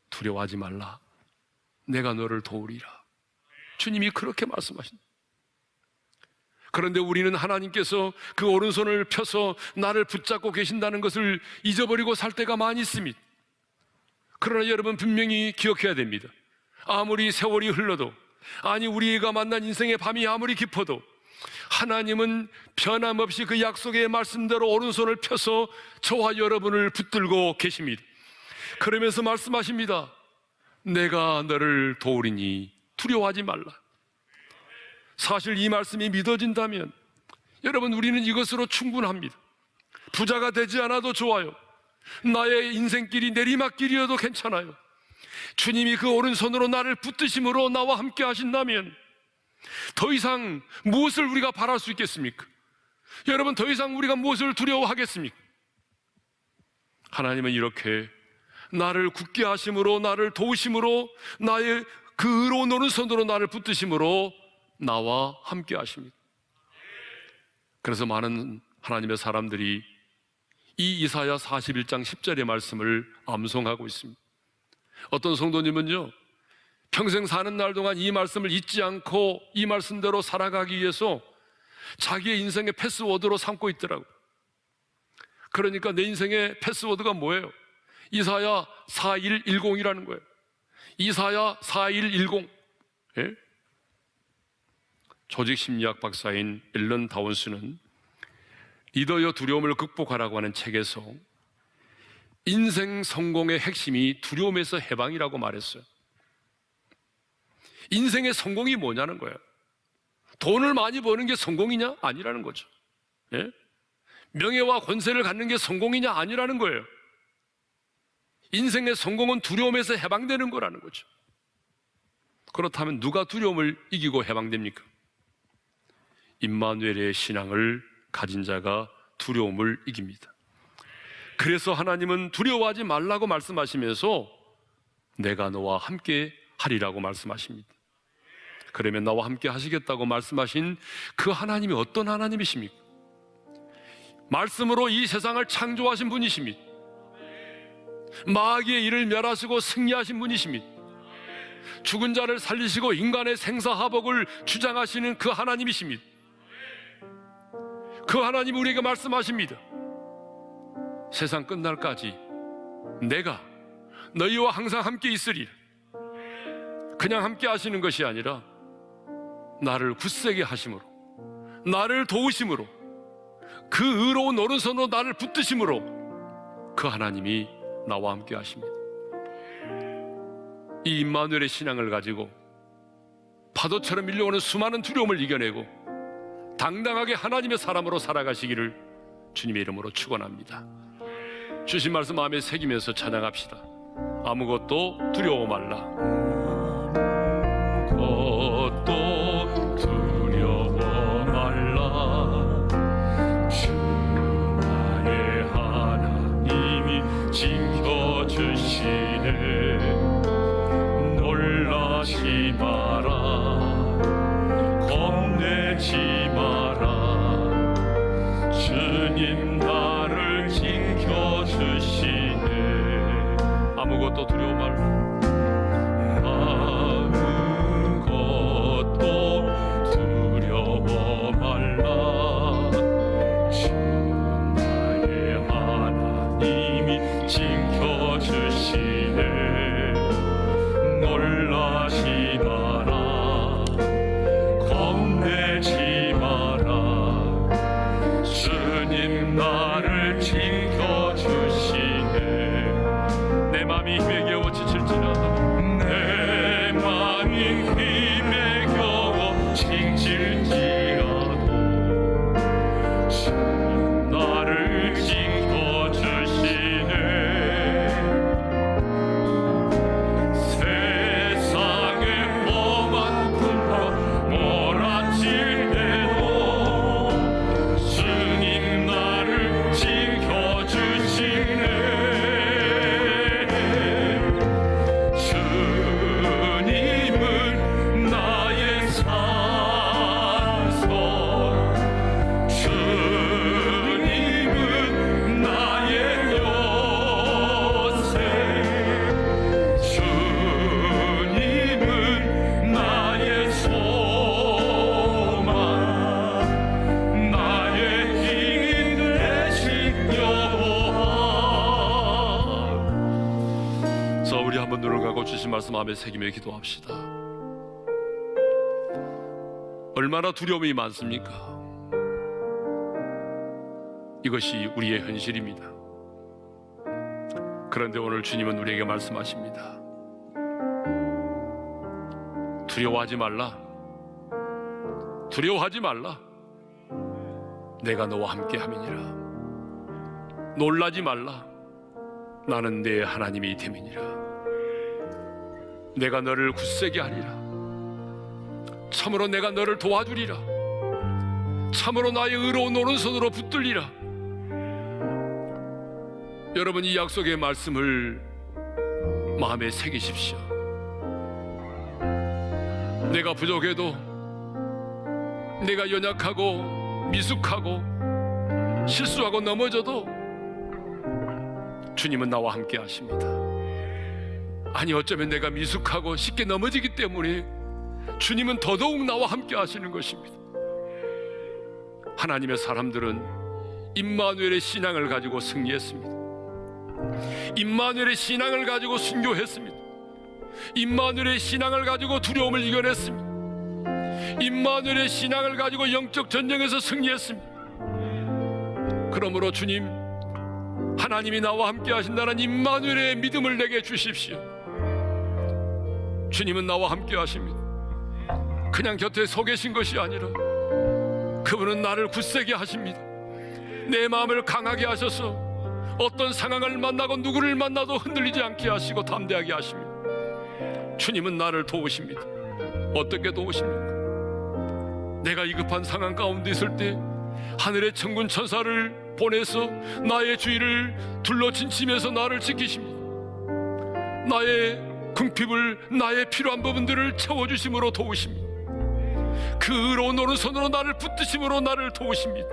두려워하지 말라, 내가 너를 도우리라. 주님이 그렇게 말씀하신다. 그런데 우리는 하나님께서 그 오른손을 펴서 나를 붙잡고 계신다는 것을 잊어버리고 살 때가 많이 있습니다. 그러나 여러분, 분명히 기억해야 됩니다. 아무리 세월이 흘러도, 아니 우리가 만난 인생의 밤이 아무리 깊어도 하나님은 변함없이 그 약속의 말씀대로 오른손을 펴서 저와 여러분을 붙들고 계십니다. 그러면서 말씀하십니다. 내가 너를 도우리니 두려워하지 말라. 사실 이 말씀이 믿어진다면 여러분, 우리는 이것으로 충분합니다. 부자가 되지 않아도 좋아요. 나의 인생길이 내리막길이어도 괜찮아요. 주님이 그 오른손으로 나를 붙드심으로 나와 함께 하신다면 더 이상 무엇을 우리가 바랄 수 있겠습니까? 여러분, 더 이상 우리가 무엇을 두려워하겠습니까? 하나님은 이렇게 나를 굳게 하심으로, 나를 도우심으로, 나의 그 의로운 오른손으로 나를 붙드심으로 나와 함께 하십니다. 그래서 많은 하나님의 사람들이 이 이사야 41장 10절의 말씀을 암송하고 있습니다. 어떤 성도님은요, 평생 사는 날 동안 이 말씀을 잊지 않고 이 말씀대로 살아가기 위해서 자기의 인생의 패스워드로 삼고 있더라고요. 그러니까 내 인생의 패스워드가 뭐예요? 이사야 4110이라는 거예요. 이사야 4110. 예? 조직심리학 박사인 앨런 다운스는 리더여 두려움을 극복하라고 하는 책에서 인생 성공의 핵심이 두려움에서 해방이라고 말했어요. 인생의 성공이 뭐냐는 거예요. 돈을 많이 버는 게 성공이냐? 아니라는 거죠. 예? 명예와 권세를 갖는 게 성공이냐? 아니라는 거예요. 인생의 성공은 두려움에서 해방되는 거라는 거죠. 그렇다면 누가 두려움을 이기고 해방됩니까? 임마누엘의 신앙을 가진 자가 두려움을 이깁니다. 그래서 하나님은 두려워하지 말라고 말씀하시면서 내가 너와 함께 하리라고 말씀하십니다. 그러면 나와 함께 하시겠다고 말씀하신 그 하나님이 어떤 하나님이십니까? 말씀으로 이 세상을 창조하신 분이십니다. 마귀의 일을 멸하시고 승리하신 분이십니다. 죽은 자를 살리시고 인간의 생사화복을 주장하시는 그 하나님이십니다. 그 하나님이 우리에게 말씀하십니다. 세상 끝날까지 내가 너희와 항상 함께 있으리라. 그냥 함께 하시는 것이 아니라 나를 굳세게 하심으로, 나를 도우심으로, 그 의로운 오른손으로 나를 붙드심으로 그 하나님이 나와 함께 하십니다. 이 임마누엘의 신앙을 가지고 파도처럼 밀려오는 수많은 두려움을 이겨내고 당당하게 하나님의 사람으로 살아가시기를 주님의 이름으로 축원합니다. 주신 말씀 마음에 새기면서 찬양합시다. 아무것도 두려워 말라. 아무것도 두려워 말라. 주 나의 하나님이 지켜주시네. 놀라지 마라. 겁내지 마라. 주님 나를 지켜주시네. 아무것도 두려워 말라. 아무것도 두려워 말라. 주 나의 하나님이 지켜주시네. 놀라지 마라. 겁내지 마라. 주님 나를 지켜주시네. 내 맘이 힘에 겨워 지칠지라도, 내 맘이 힘에 겨워 지칠지라도 주님 나를 지켜주시네. 세상의 험한 풍파 몰아칠 때도 주님 나를 지켜주시네. 주님은 나의 산성, 주님은 나의 요새, 주님은 나의 소망, 나의 힘 되신 여호와. 자, 우리 한번 눈을 감고 주신 말씀 마음에 새기며 기도합시다. 얼마나 두려움이 많습니까? 이것이 우리의 현실입니다. 그런데 오늘 주님은 우리에게 말씀하십니다. 두려워하지 말라. 두려워하지 말라. 내가 너와 함께 함이니라. 놀라지 말라. 나는 내 하나님이 됨이니라. 내가 너를 굳세게 하리라. 참으로 내가 너를 도와주리라. 참으로 나의 의로운 오른손으로 붙들리라. 여러분, 이 약속의 말씀을 마음에 새기십시오. 내가 부족해도, 내가 연약하고 미숙하고 실수하고 넘어져도 주님은 나와 함께 하십니다. 아니, 어쩌면 내가 미숙하고 쉽게 넘어지기 때문에 주님은 더더욱 나와 함께 하시는 것입니다. 하나님의 사람들은 임마누엘의 신앙을 가지고 승리했습니다. 임마누엘의 신앙을 가지고 순교했습니다. 임마누엘의 신앙을 가지고 두려움을 이겨냈습니다. 임마누엘의 신앙을 가지고 영적 전쟁에서 승리했습니다. 그러므로 주님, 하나님이 나와 함께 하신다는 임마누엘의 믿음을 내게 주십시오. 주님은 나와 함께 하십니다. 그냥 곁에 서 계신 것이 아니라 그분은 나를 굳세게 하십니다. 내 마음을 강하게 하셔서 어떤 상황을 만나고 누구를 만나도 흔들리지 않게 하시고 담대하게 하십니다. 주님은 나를 도우십니다. 어떻게 도우십니까? 내가 위급한 상황 가운데 있을 때 하늘의 천군 천사를 보내서 나의 주위를 둘러친 침에서 나를 지키십니다. 나의 궁핍을, 나의 필요한 부분들을 채워주심으로 도우십니다. 그 의로운 오른손으로 나를 붙드심으로 나를 도우십니다.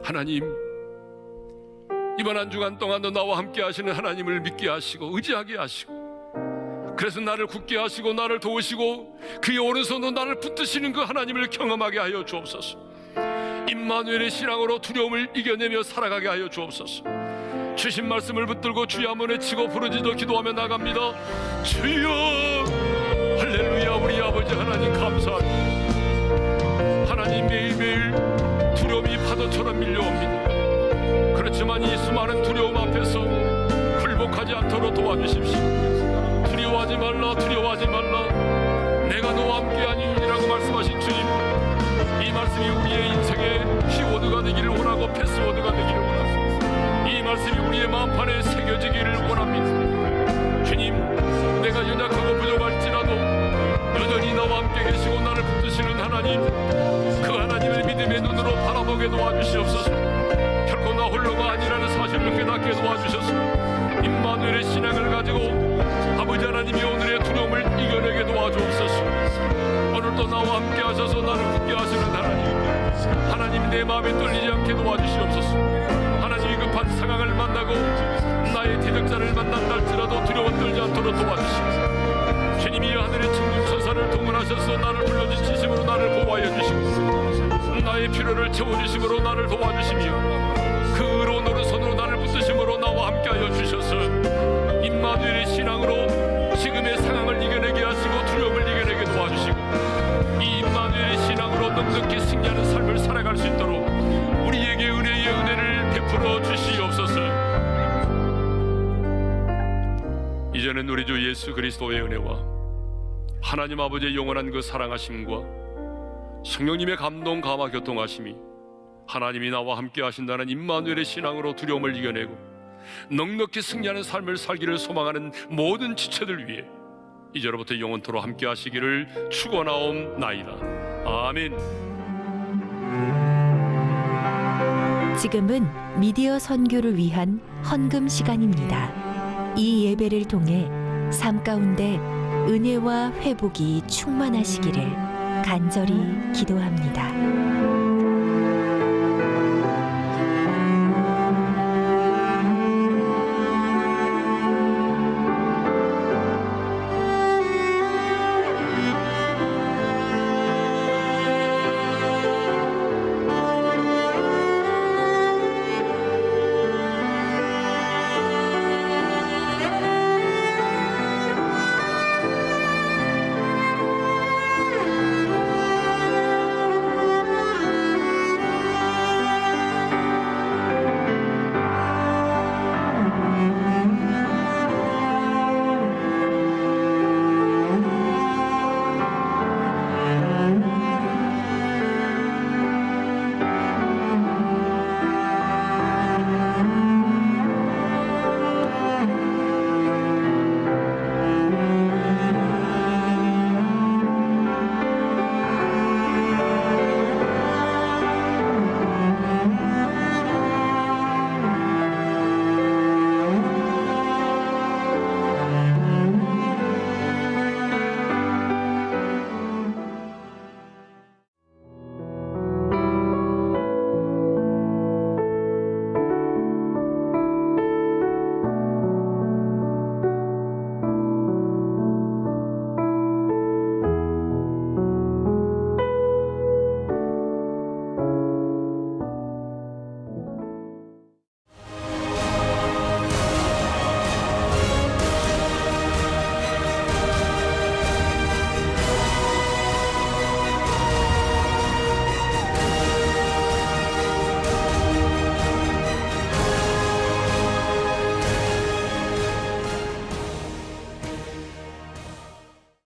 하나님, 이번 한 주간 동안도 나와 함께 하시는 하나님을 믿게 하시고 의지하게 하시고, 그래서 나를 굳게 하시고 나를 도우시고 그의 오른손으로 나를 붙드시는 그 하나님을 경험하게 하여 주옵소서. 임마누엘의 신앙으로 두려움을 이겨내며 살아가게 하여 주옵소서. 주신 말씀을 붙들고 주여 한번 외치고 부르짖어 기도하며 나갑니다. 주여, 할렐루야. 우리 아버지 하나님 감사합니다. 하나님, 매일매일 두려움이 파도처럼 밀려옵니다. 그렇지만 이 수많은 두려움 앞에서 굴복하지 않도록 도와주십시오. 두려워하지 말라, 두려워하지 말라. 내가 너와 함께하니라고 말씀하신 주님, 이 말씀이 우리의 인생의 키워드가 되기를 원하고 패스워드가 되기를 원합니다. 이 말씀이 우리의 마음판에 새겨지기를 원합니다. 주님, 내가 연약하고 부족할지라도 여전히 나와 함께 계시고 나를 붙드시는 하나님, 그 하나님의 믿음의 눈으로 바라보게 도와주시옵소서. 결코 나 홀로가 아니라는 사실을 깨닫게 도와주셔서 임마누엘의 신앙을 가지고 아버지 하나님이 오늘의 두려움을 이겨내게 도와주옵소서. 오늘도 나와 함께 하셔서 나를 붙게 하시는 하나님, 하나님, 내 마음에 떨리지 않게 도와주시옵소서. 하나님이 급한 상황을 만나고 나의 대적자를 만난다 할지라도 두려워 떨지 않도록 도와주시옵소서. 주님이 하늘의 천군 천사를 동원하셔서 나를 불러주시심으로 나를 보호하여 주시고 나의 필요를 채워주심으로 나를 도와주시며 그 의로운 오른손으로 나를 붙드심으로 나와 함께하여 주셔서 임마누엘의 신앙으로 지금의 상황을 이겨내게 하시고 두려움을 이겨내게 도와주시고 이 임마누엘의 신앙으로 넉넉히 승리하는 삶을 살아갈 수 있도록 우리에게 은혜의 은혜를 베풀어 주시옵소서. 이제는 우리 주 예수 그리스도의 은혜와 하나님 아버지의 영원한 그 사랑하심과 성령님의 감동 감화 교통하심이 하나님이 나와 함께 하신다는 임마누엘의 신앙으로 두려움을 이겨내고 넉넉히 승리하는 삶을 살기를 소망하는 모든 지체들 위해 이제로부터 영원토록 함께 하시기를 축원하옵나이다. 아멘. 지금은 미디어 선교를 위한 헌금 시간입니다. 이 예배를 통해 삶 가운데 은혜와 회복이 충만하시기를 간절히 기도합니다.